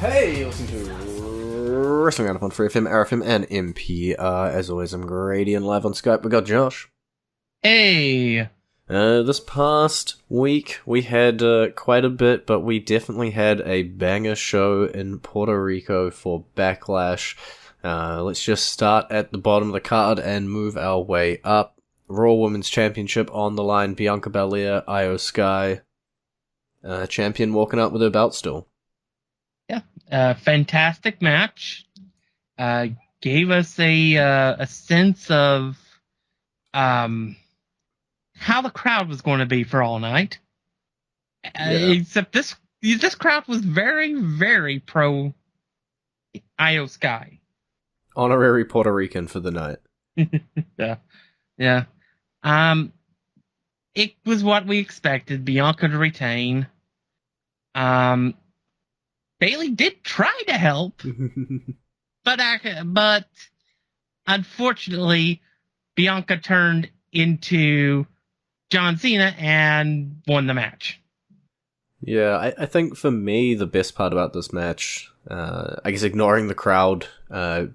Hey, you listen to Wrestling Roundup on FreeFM, ArrowFM, and MPR. As always, I'm Grady, and live on Skype we got Josh. Hey! This past week we had quite a bit, but we definitely had a banger show in Puerto Rico for Backlash. Let's just start at the bottom of the card and move our way up. Raw Women's Championship on the line, Bianca Belair, Io Sky. Champion walking out with her belt still. Yeah, fantastic match. Gave us a sense of how the crowd was going to be for all night. Except this crowd was very, very pro Io Sky. Honorary Puerto Rican for the night. Yeah. It was what we expected. Bianca to retain. Bayley did try to help, but unfortunately, Bianca turned into John Cena and won the match. Yeah, I think for me, the best part about this match, I guess ignoring the crowd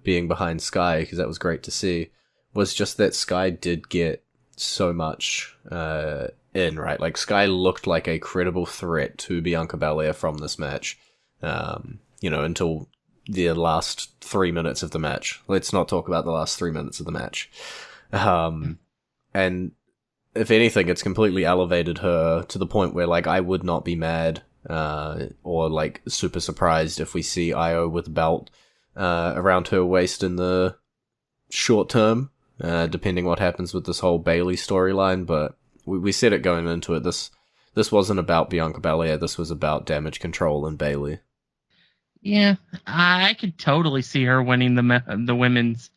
being behind Sky, because that was great to see, was just that Sky did get so much in, right? Like, Sky looked like a credible threat to Bianca Belair from this match, until the last 3 minutes of the match. Let's not talk about the last 3 minutes of the match. And if anything, it's completely elevated her to the point where, like, I would not be mad or, like, super surprised if we see Io with a belt around her waist in the short term, depending what happens with this whole Bayley storyline. But we said it going into it. This wasn't about Bianca Belair. This was about Damage Control and Bayley. Yeah, I could totally see her winning the women's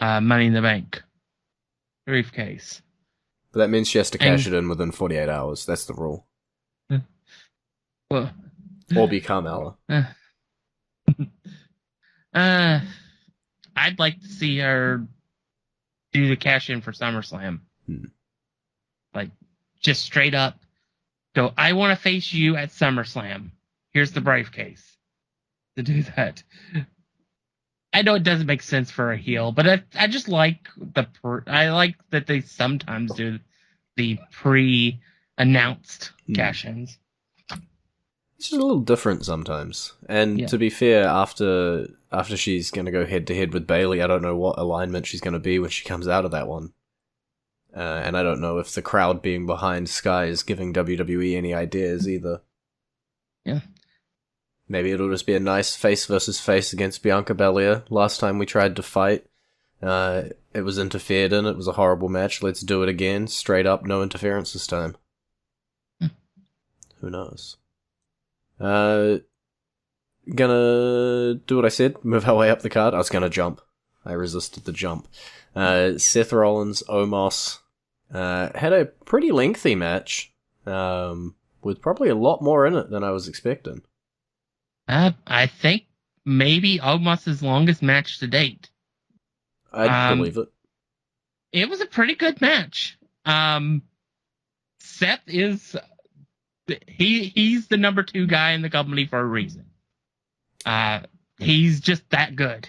Money in the Bank briefcase. But that means she has to cash it in within 48 hours. That's the rule. Well, or become Ella. I'd like to see her do the cash in for SummerSlam. Like, just straight up go, I want to face you at SummerSlam. Here's the briefcase to do that. I know it doesn't make sense for a heel, but I just like I like that they sometimes do the pre-announced cash-ins. It's just a little different sometimes. And to be fair, after she's going to go head-to-head with Bayley, I don't know what alignment she's going to be when she comes out of that one. And I don't know if the crowd being behind Sky is giving WWE any ideas either. Yeah. Maybe it'll just be a nice face versus face against Bianca Belair. Last time we tried to fight, it was interfered in. It was a horrible match. Let's do it again. Straight up, no interference this time. Who knows? Gonna do what I said. Move our way up the card. I was gonna jump. I resisted the jump. Seth Rollins, Omos, had a pretty lengthy match, with probably a lot more in it than I was expecting. I think maybe Omos' longest match to date. I believe it. It was a pretty good match. Seth is he's the number 2 guy in the company for a reason. He's just that good.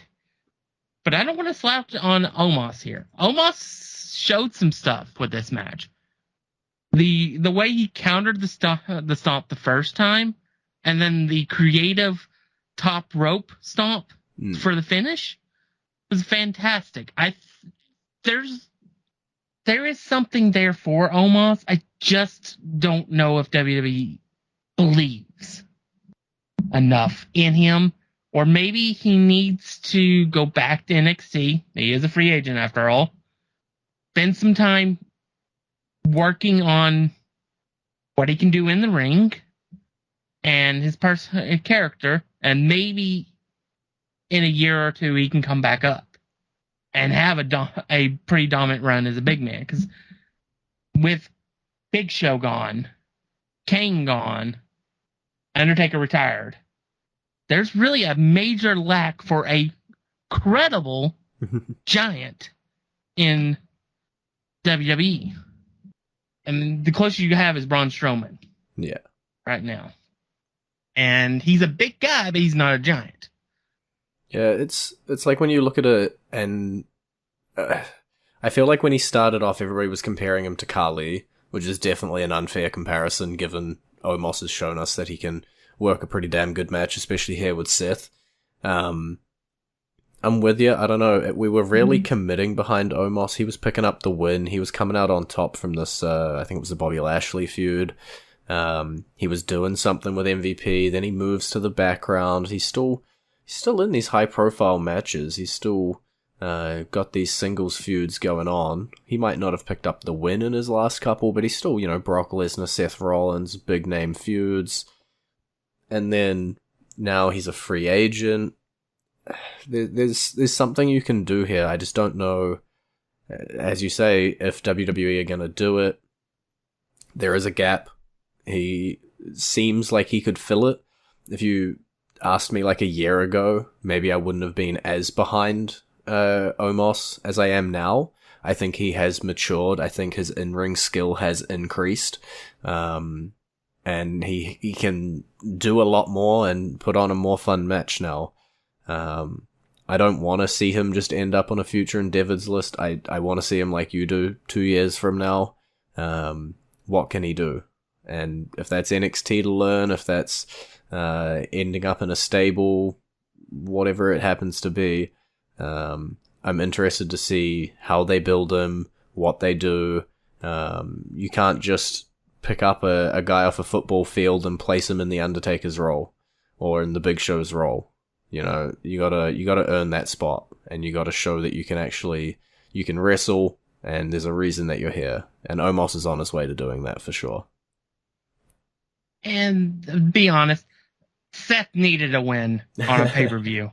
But I don't want to slouch on Omos here. Omos showed some stuff with this match. The way he countered the stomp the first time, and then the creative top rope stomp for the finish was fantastic. There is something there for Omos. I just don't know if WWE believes enough in him, or maybe he needs to go back to NXT. He is a free agent after all. Spend some time working on what he can do in the ring and his character, and maybe in a year or two he can come back up and have a pretty dominant run as a big man. Because with Big Show gone, Kane gone, Undertaker retired, there's really a major lack for a credible giant in WWE. And the closest you have is Braun Strowman. Yeah. Right now. And he's a big guy, but he's not a giant. Yeah, it's like when you look at it, and I feel like when he started off, everybody was comparing him to Kali, which is definitely an unfair comparison given Omos has shown us that he can work a pretty damn good match, especially here with Seth. I'm with you. I don't know. We were really committing behind Omos. He was picking up the win. He was coming out on top from this, I think it was the Bobby Lashley feud. He was doing something with MVP. Then he moves to the background. He's still in these high profile matches. He's still got these singles feuds going on. He might not have picked up the win in his last couple, but he's still, Brock Lesnar, Seth Rollins, big name feuds. And then now he's a free agent. There's something you can do here. I just don't know, as you say, if WWE are going to do it. There is a gap. He seems like he could fill it. If you asked me like a year ago, maybe I wouldn't have been as behind Omos as I am now. I think he has matured. I think his in-ring skill has increased. And he can do a lot more and put on a more fun match now. I don't want to see him just end up on a future endeavors list. I want to see him like you do 2 years from now. What can he do? And if that's NXT to learn, if that's ending up in a stable, whatever it happens to be, I'm interested to see how they build him, what they do. You can't just pick up a guy off a football field and place him in the Undertaker's role or in the Big Show's role. You gotta earn that spot, and you gotta show that you can wrestle, and there's a reason that you're here. And Omos is on his way to doing that for sure. And to be honest, Seth needed a win on a pay-per-view.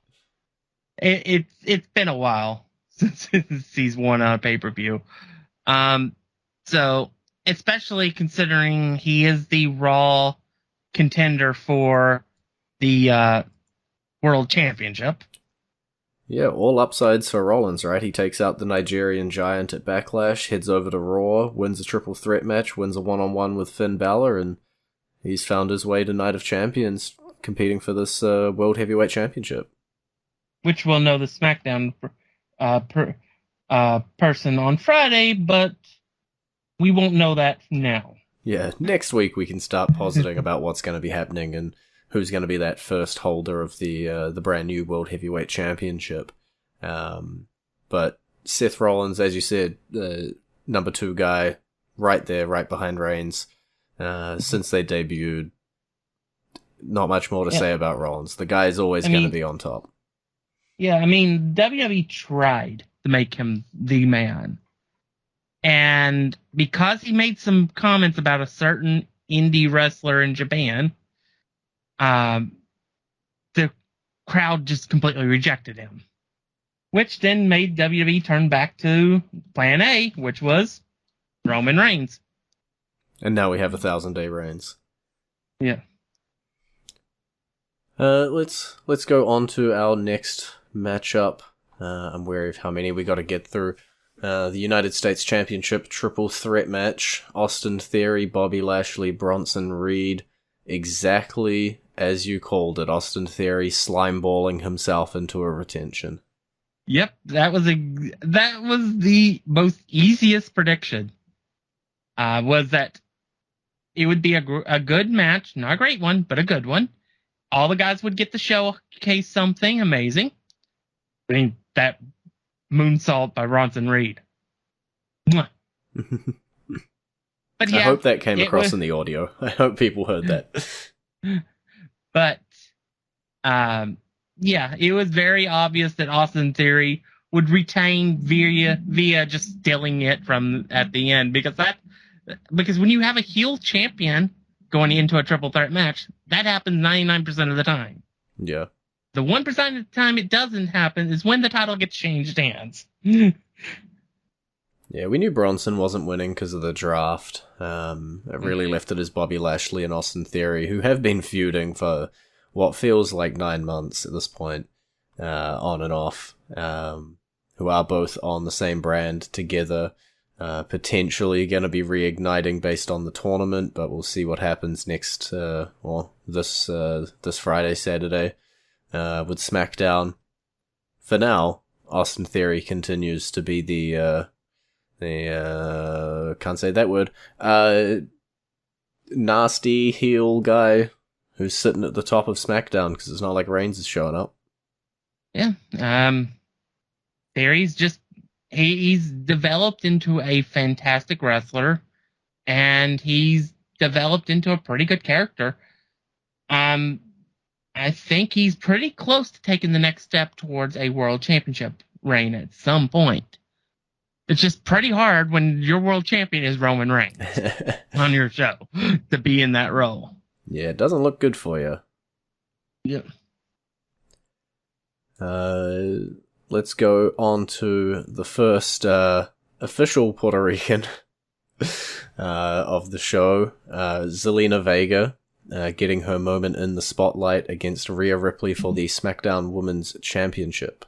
It's been a while since he's won on a pay-per-view. So, especially considering he is the Raw contender for the World Championship. Yeah, all upsides for Rollins, right? He takes out the Nigerian Giant at Backlash, heads over to Raw, wins a triple threat match, wins a one-on-one with Finn Balor, and he's found his way to Night of Champions, competing for this World Heavyweight Championship. Which we'll know the SmackDown person on Friday, but we won't know that now. Yeah, next week we can start positing about what's going to be happening and who's going to be that first holder of the brand new World Heavyweight Championship. But Seth Rollins, as you said, number 2 guy, right there, right behind Reigns. Since they debuted, not much more to say about Rollins. The guy is always going to be on top. Yeah, I mean, WWE tried to make him the man. And because he made some comments about a certain indie wrestler in Japan, the crowd just completely rejected him. Which then made WWE turn back to plan A, which was Roman Reigns. And now we have 1,000-day reigns. Yeah. Let's go on to our next matchup. I'm wary of how many we got to get through. The United States Championship triple threat match. Austin Theory, Bobby Lashley, Bronson Reed. Exactly as you called it. Austin Theory slimeballing himself into a retention. Yep, that was the most easiest prediction. Was that it would be a good match, not a great one, but a good one. All the guys would get to showcase something amazing. I mean, that moonsault by Bronson Reed. But yeah, I hope that came across in the audio. I hope people heard that. But, yeah, it was very obvious that Austin Theory would retain via just stealing it from at the end, because when you have a heel champion going into a triple threat match, that happens 99% of the time. Yeah. The 1% of the time it doesn't happen is when the title gets changed hands. Yeah, we knew Bronson wasn't winning because of the draft. It really left it as Bobby Lashley and Austin Theory, who have been feuding for what feels like 9 months at this point, on and off, who are both on the same brand together. potentially going to be reigniting based on the tournament, but we'll see what happens next, this Friday, Saturday, with SmackDown. For now, Austin Theory continues to be the can't say that word, nasty heel guy who's sitting at the top of SmackDown because it's not like Reigns is showing up. Yeah. Theory's just, he's developed into a fantastic wrestler, and he's developed into a pretty good character. I think he's pretty close to taking the next step towards a world championship reign at some point. It's just pretty hard when your world champion is Roman Reigns on your show to be in that role. Yeah, it doesn't look good for you. Yeah. Let's go on to the first official Puerto Rican of the show, Zelina Vega, getting her moment in the spotlight against Rhea Ripley for the SmackDown Women's Championship.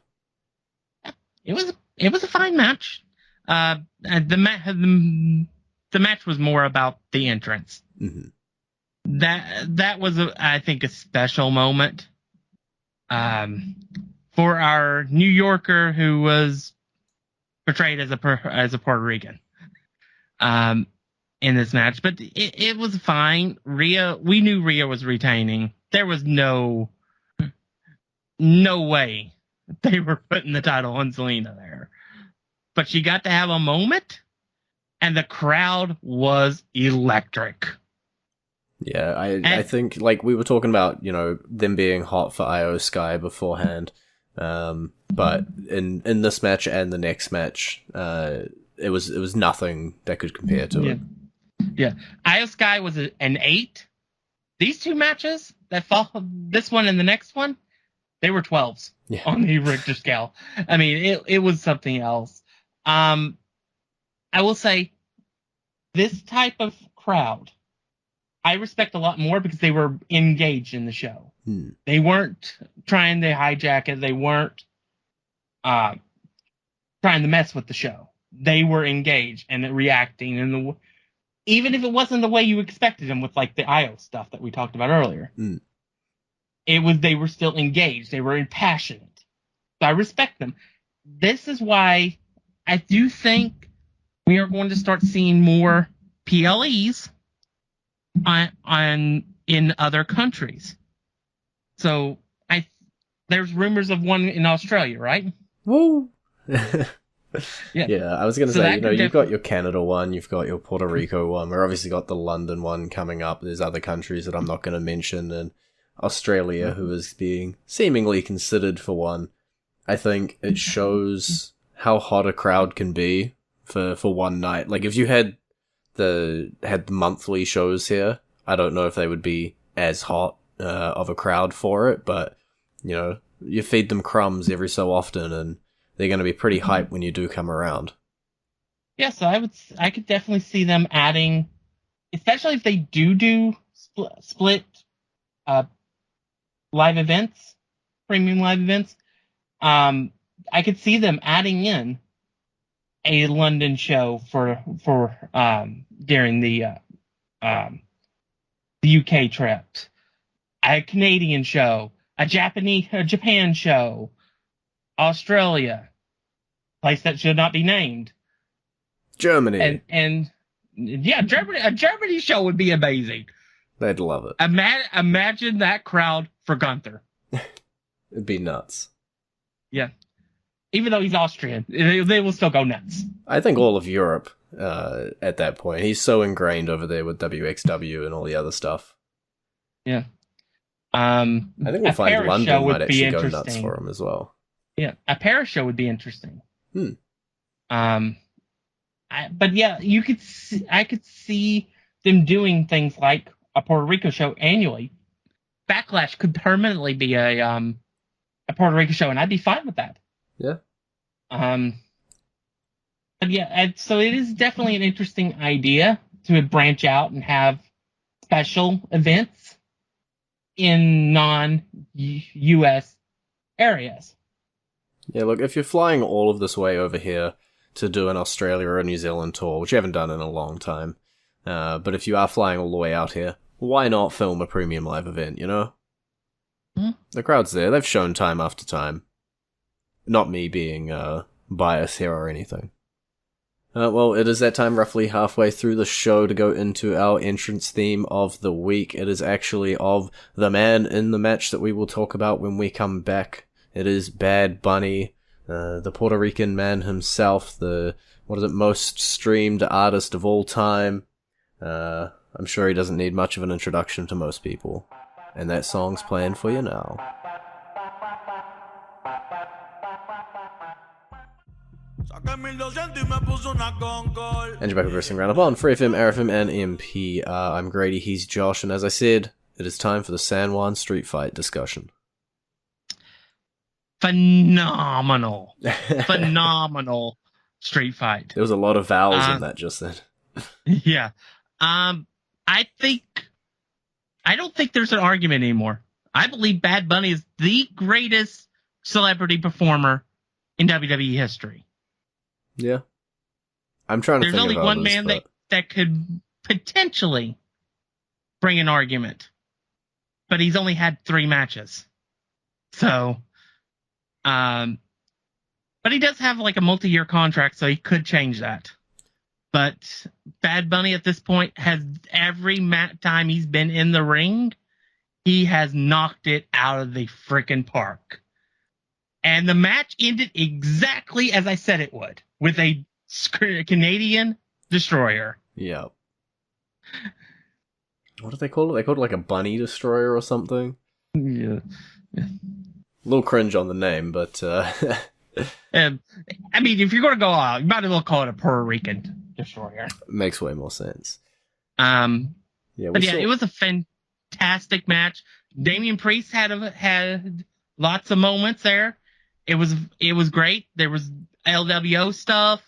It was a fine match. The match was more about the entrance. Mm-hmm. That was, I think, a special moment. For our New Yorker who was portrayed as a Puerto Rican. In this match, but it was fine. We knew Rhea was retaining. There was no way they were putting the title on Zelina there. But she got to have a moment, and the crowd was electric. Yeah, I think, like, we were talking about, them being hot for Io Sky beforehand. But in this match and the next match, it was nothing that could compare to it. Yeah. Io Sky was an 8. These two matches that followed, this one and the next one, they were 12s on the Richter scale. I mean, it was something else. I will say, this type of crowd, I respect a lot more because they were engaged in the show. They weren't trying to hijack it. They weren't trying to mess with the show. They were engaged and reacting, and even if it wasn't the way you expected them, with like the IO stuff that we talked about earlier. They were still engaged. They were passionate. So I respect them. This is why I do think we are going to start seeing more PLEs in other countries. So there's rumors of one in Australia, right? Woo! Yeah, I was going to say, you've got your Canada one, you've got your Puerto Rico one, we've obviously got the London one coming up, there's other countries that I'm not going to mention, and Australia, who is being seemingly considered for one. I think it shows how hot a crowd can be for one night. Like, if you had the monthly shows here, I don't know if they would be as hot of a crowd for it, but, you feed them crumbs every so often, and they're going to be pretty hyped when you do come around. Yeah, so I could definitely see them adding, especially if they do split live events, premium live events. I could see them adding in a London show for during the UK trips, a Canadian show, a Japan show, Australia, place that should not be named, Germany, and yeah, Germany. A Germany show would be amazing. They'd love it. Imagine that crowd for Gunther. It'd be nuts. Yeah. Even though he's Austrian, they will still go nuts. I think all of Europe, at that point, he's so ingrained over there with WXW and all the other stuff. Yeah. I think we'll find London might actually go nuts for him as well. Yeah, a Paris show would be interesting. Hmm. But yeah, I could see them doing things like a Puerto Rico show annually. Backlash could permanently be a Puerto Rico show, and I'd be fine with that. Yeah. But yeah, so it is definitely an interesting idea to branch out and have special events in non-US areas. Yeah, look, if you're flying all of this way over here to do an Australia or a New Zealand tour, which you haven't done in a long time. But if you are flying all the way out here, why not film a premium live event, you know? Mm-hmm. The crowd's there. They've shown time after time. Not me being biased here or anything. Well, it is that time, roughly halfway through the show, to go into our entrance theme of the week. It is actually of the man in the match that we will talk about when we come back. It is Bad Bunny, the Puerto Rican man himself, the, most streamed artist of all time. I'm sure he doesn't need much of an introduction to most people. And that song's playing for you now. And you're back with Wrestling Roundup on FreeFM, ArrowFM, and MPR. I'm Grady, he's Josh, and as I said, it is time for the San Juan Street Fight discussion. Phenomenal street fight. There was a lot of vowels in that just then. Yeah. I don't think there's an argument anymore. I believe Bad Bunny is the greatest celebrity performer in WWE history. Yeah. I'm trying to think of There's only one man but... that could potentially bring an argument. But he's only had 3 matches. So, but he does have like a multi-year contract, so he could change that. But Bad Bunny at this point has every time he's been in the ring, he has knocked it out of the freaking park. And the match ended exactly as I said it would, with a Canadian destroyer. Yeah. What do they call it? They called it like a bunny destroyer or something. Yeah. A little cringe on the name, but... I mean, if you're going to go out, you might as well call it a Puerto Rican destroyer. Makes way more sense. It was a fantastic match. Damian Priest had lots of moments there. It was great. There was LWO stuff.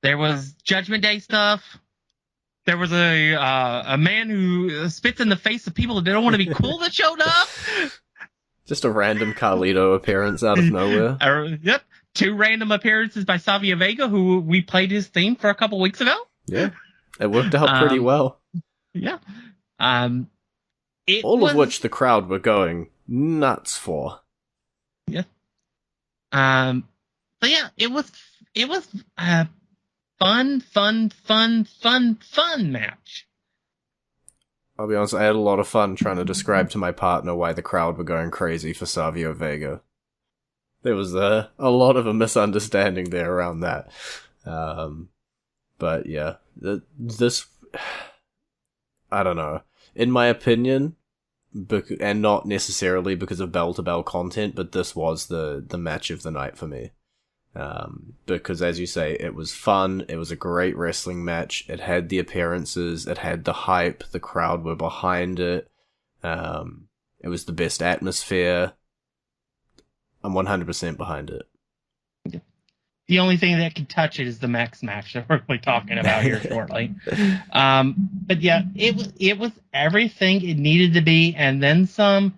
There was Judgment Day stuff. There was a man who spits in the face of people that don't want to be cool that showed up. Just a random Carlito appearance out of nowhere. Yep. 2 random appearances by Savio Vega, who we played his theme for a couple weeks ago. Yeah. It worked out pretty well. Yeah. Of which the crowd were going nuts for. Yeah. But yeah, it was a fun match. I'll be honest, I had a lot of fun trying to describe to my partner why the crowd were going crazy for Savio Vega. There was a lot of a misunderstanding there around that. But yeah, this, I don't know. In my opinion, and not necessarily because of bell-to-bell content, but this was the match of the night for me. Because as you say, it was fun, it was a great wrestling match, it had the appearances, it had the hype, the crowd were behind it, it was the best atmosphere. I'm 100% behind it. The only thing that can touch it is the Max match that we're really talking about here shortly. But yeah, it was everything it needed to be, and then some,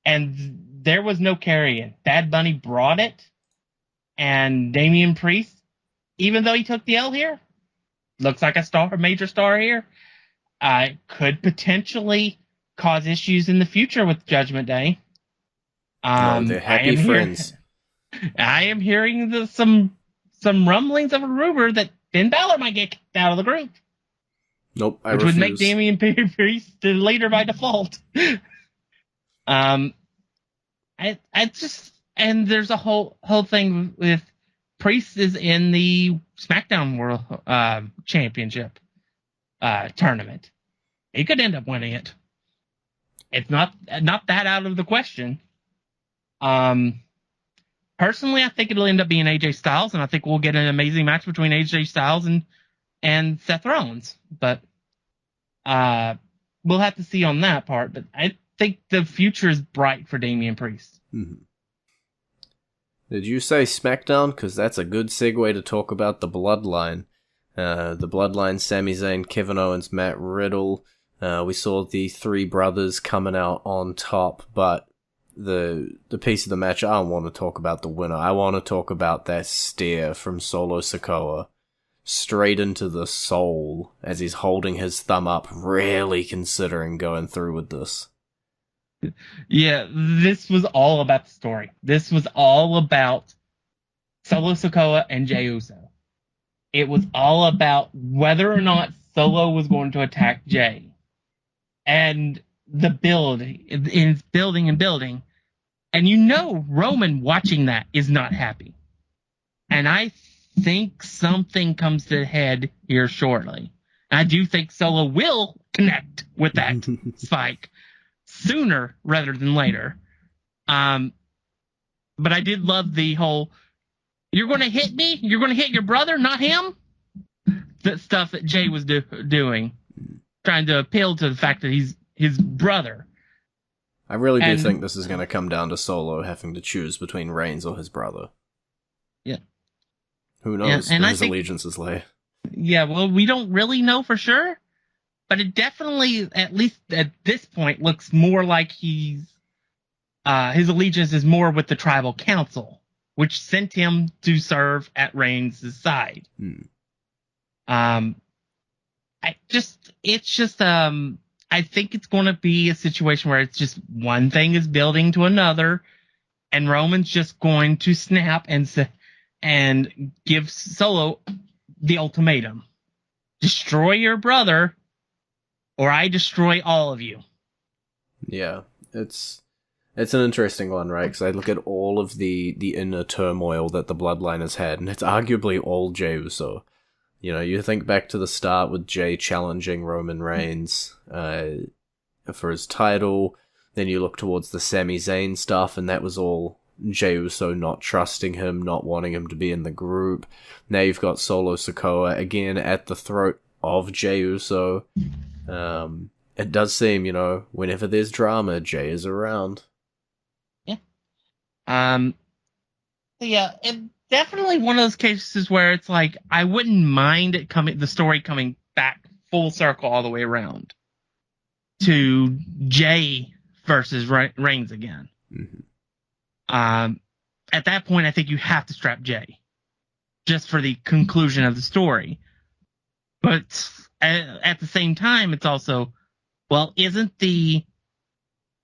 and there was no carrying. Bad Bunny brought it, and Damian Priest, even though he took the L here, looks like a major star here, could potentially cause issues in the future with Judgment Day. They're happy friends. I am hearing some rumblings of a rumor that Finn Balor might get kicked out of the group. Nope, which would make Damian Priest the leader by default. I just, and there's a whole thing with Priest is in the SmackDown World Championship tournament. He could end up winning it. It's not that out of the question. Personally, I think it'll end up being AJ Styles, and I think we'll get an amazing match between AJ Styles and Seth Rollins. But we'll have to see on that part. But I think the future is bright for Damian Priest. Mm-hmm. Did you say SmackDown? Because that's a good segue to talk about the Bloodline. The Bloodline, Sami Zayn, Kevin Owens, Matt Riddle. We saw the 3 brothers coming out on top, but the piece of the match I want to talk about the winner. I want to talk about that stare from Solo Sikoa straight into the soul as he's holding his thumb up, really considering going through with this. Yeah, this was all about the story. This was all about Solo Sikoa and Jey Uso. It was all about whether or not Solo was going to attack Jey. And the build, in building and building. And you know Roman watching that is not happy. And I think something comes to head here shortly. I do think Solo will connect with that spike sooner rather than later. But I did love the whole, you're going to hit me? You're going to hit your brother, not him? The stuff that Jey was doing. Trying to appeal to the fact that he's his brother. I really do think this is going to come down to Solo having to choose between Reigns or his brother. Yeah. Who knows where his allegiances lay. Yeah, well, we don't really know for sure, but it definitely, at least at this point, looks more like his allegiance is more with the Tribal Council, which sent him to serve at Reigns' side. I think it's going to be a situation where it's just one thing is building to another, and Roman's just going to snap and give Solo the ultimatum: destroy your brother, or I destroy all of you. Yeah, it's an interesting one, right? Because I look at all of the inner turmoil that the Bloodline has had, and it's arguably all Jey Uso. You know, you think back to the start with Jey challenging Roman Reigns for his title. Then you look towards the Sami Zayn stuff, and that was all Jey Uso not trusting him, not wanting him to be in the group. Now you've got Solo Sikoa again at the throat of Jey Uso. It does seem, you know, whenever there's drama, Jey is around. Yeah. And definitely one of those cases where it's like, I wouldn't mind the story coming back full circle all the way around to Jey versus Reigns again. At that point, I think you have to strap Jey just for the conclusion of the story. But at the same time, it's also, well, isn't the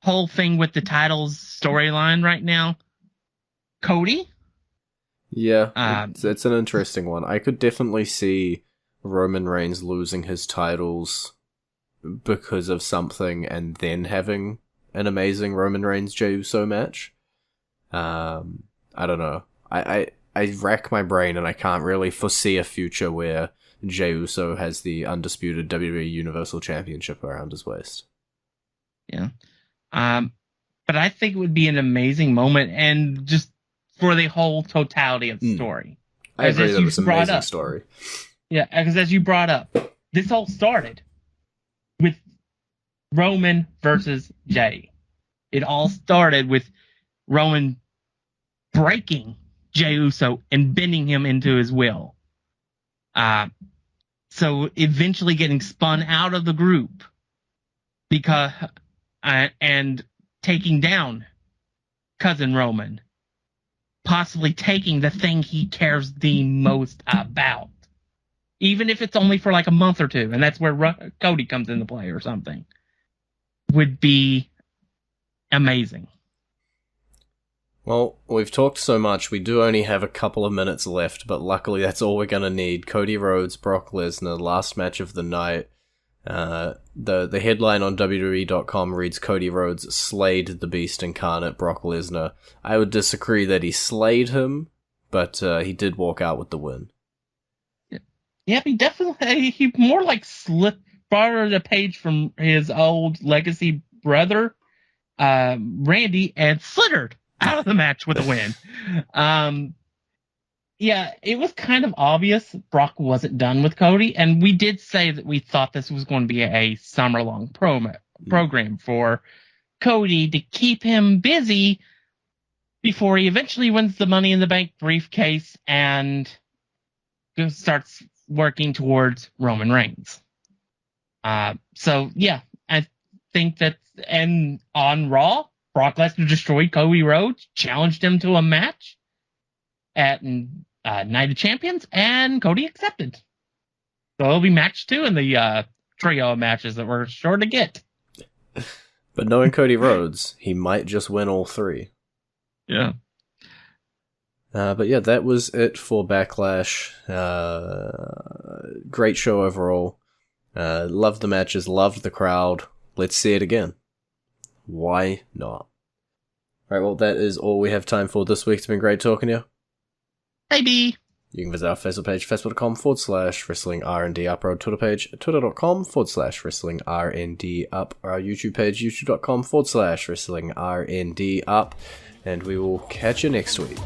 whole thing with the titles storyline right now Cody? Yeah, it's an interesting one. I could definitely see Roman Reigns losing his titles because of something and then having an amazing Roman Reigns Jey Uso match. I don't know. I rack my brain and I can't really foresee a future where Jey Uso has the undisputed WWE Universal Championship around his waist. Yeah. But I think it would be an amazing moment, and just for the whole totality of the story. I agree that it's an amazing story. Yeah, because as you brought up, this all started with Roman versus Jey. It all started with Roman breaking Jey Uso and bending him into his will. So eventually getting spun out of the group because and taking down cousin Roman, possibly taking the thing he cares the most about, even if it's only for like a month or two, and that's where Cody comes into play or something, would be amazing. Well, we've talked so much, we do only have a couple of minutes left, but luckily that's all we're going to need. Cody Rhodes, Brock Lesnar, last match of the night. The headline on WWE.com reads, Cody Rhodes slayed the Beast Incarnate, Brock Lesnar. I would disagree that he slayed him, but he did walk out with the win. Yeah, he more like borrowed a page from his old legacy brother, Randy, and slithered out of the match with a win. Yeah, it was kind of obvious Brock wasn't done with Cody, and we did say that we thought this was going to be a summer-long program for Cody to keep him busy before he eventually wins the Money in the Bank briefcase and starts working towards Roman Reigns. So, yeah, I think that, and on Raw, Brock Lesnar destroyed Cody Rhodes, challenged him to a match at Night of Champions, and Cody accepted. So it'll be match 2 in the trio of matches that we're sure to get. But knowing Cody Rhodes, he might just win all 3. Yeah. But yeah, that was it for Backlash. Great show overall. Loved the matches, loved the crowd. Let's see it again. Why not? Alright, well, that is all we have time for this week. It's been great talking to you. Maybe. You can visit our Facebook page, facebook.com/wrestling R&D up, our Twitter page, twitter.com/wrestling R&D up, our YouTube page, youtube.com/wrestling R&D up, and we will catch you next week.